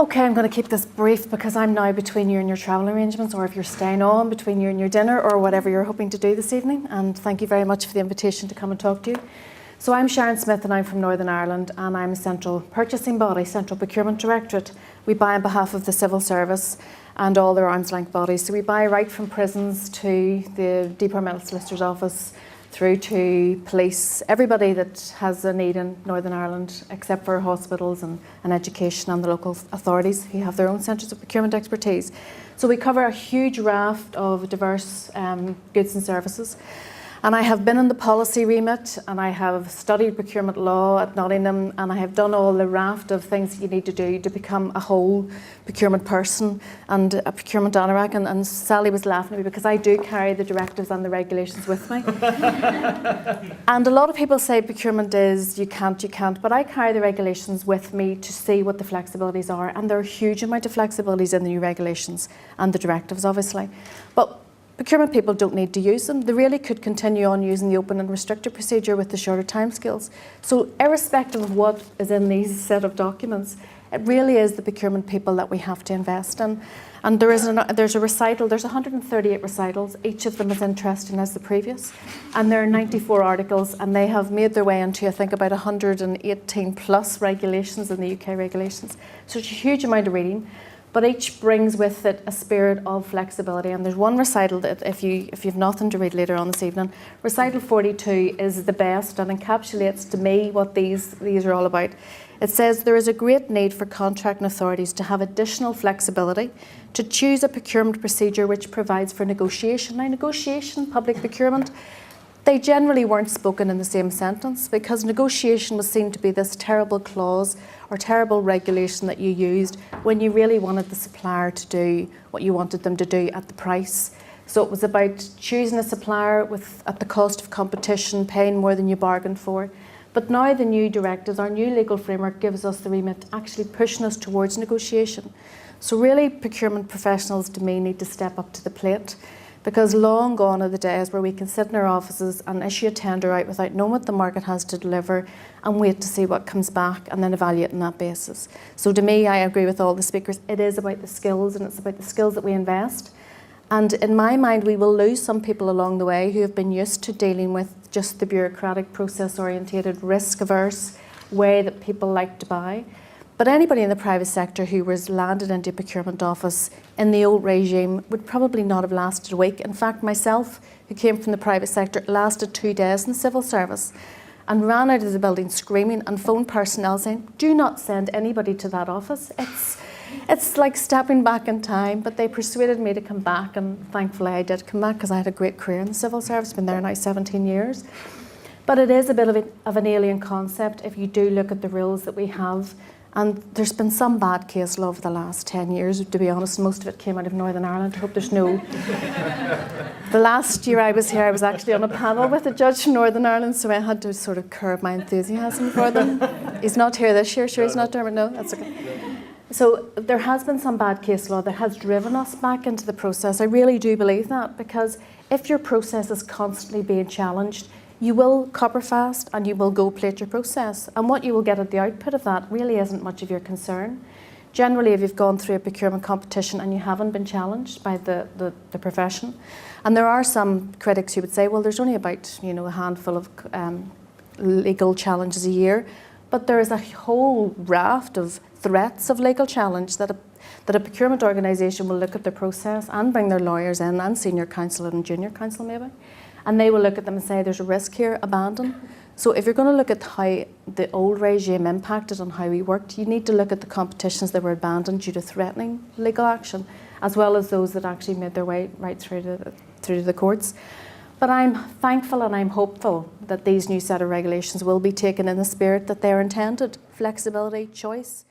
Okay, I'm going to keep this brief because I'm now between you and your travel arrangements, or if you're staying on, between you and your dinner or whatever you're hoping to do this evening. And thank you very much for the invitation to come and talk to you. So I'm Sharon Smyth and I'm from Northern Ireland, and I'm a central purchasing body, Central Procurement Directorate. We buy on behalf of the civil service and all their arm's length bodies. So we buy right from prisons to the Departmental Solicitor's Office, through to police, everybody that has a need in Northern Ireland, except for hospitals and education and the local authorities who have their own centres of procurement expertise. So we cover a huge raft of diverse goods and services. And I have been in the policy remit, and I have studied procurement law at Nottingham, and I have done all the raft of things that you need to do to become a whole procurement person and a procurement anorak. And Sally was laughing at me because I do carry the directives and the regulations with me. And a lot of people say procurement is you can't, but I carry the regulations with me to see what the flexibilities are, and there are a huge amount of flexibilities in the new regulations and the directives, obviously. But procurement people don't need to use them. They really could continue on using the open and restricted procedure with the shorter timescales. So irrespective of what is in these set of documents, it really is the procurement people that we have to invest in. And there's a recital, there's 138 recitals, each of them as interesting as the previous. And there are 94 articles, and they have made their way into, I think, about 118 plus regulations in the UK regulations. So it's a huge amount of reading. But each brings with it a spirit of flexibility. And there's one recital that if you've nothing to read later on this evening, recital 42 is the best and encapsulates to me what these are all about. It says there is a great need for contracting authorities to have additional flexibility to choose a procurement procedure which provides for negotiation. Now, negotiation, public procurement, they generally weren't spoken in the same sentence because negotiation was seen to be this terrible clause or terrible regulation that you used when you really wanted the supplier to do what you wanted them to do at the price. So it was about choosing a supplier at the cost of competition, paying more than you bargained for. But now the new directives, our new legal framework, gives us the remit actually pushing us towards negotiation. So really procurement professionals to me need to step up to the plate, because long gone are the days where we can sit in our offices and issue a tender out without knowing what the market has to deliver and wait to see what comes back and then evaluate on that basis. So to me, I agree with all the speakers, it is about the skills, and it's about the skills that we invest. And in my mind, we will lose some people along the way who have been used to dealing with just the bureaucratic, process-orientated, risk-averse way that people like to buy. But anybody in the private sector who was landed into a procurement office in the old regime would probably not have lasted a week. In fact, myself, who came from the private sector, lasted 2 days in the civil service and ran out of the building screaming and phoned personnel saying, do not send anybody to that office. It's like stepping back in time, but they persuaded me to come back, and thankfully I did come back because I had a great career in the civil service, been there now 17 years. But it is a bit of an alien concept if you do look at the rules that we have. And there's been some bad case law over the last 10 years, to be honest. Most of it came out of Northern Ireland. I hope there's no... The last year I was here, I was actually on a panel with a judge from Northern Ireland, so I had to sort of curb my enthusiasm for them. He's not here this year, sure he's not, Dermot? No, that's okay. So there has been some bad case law that has driven us back into the process. I really do believe that, because if your process is constantly being challenged, you will copper fast and you will gold plate your process. And what you will get at the output of that really isn't much of your concern. Generally, if you've gone through a procurement competition and you haven't been challenged by the profession, and there are some critics who would say, well, there's only about a handful of legal challenges a year, but there is a whole raft of threats of legal challenge that a procurement organisation will look at their process and bring their lawyers in and senior counsel and junior counsel maybe. And they will look at them and say, there's a risk here, abandon. So if you're going to look at how the old regime impacted on how we worked, you need to look at the competitions that were abandoned due to threatening legal action, as well as those that actually made their way right through to the courts. But I'm thankful and I'm hopeful that these new set of regulations will be taken in the spirit that they're intended: flexibility, choice.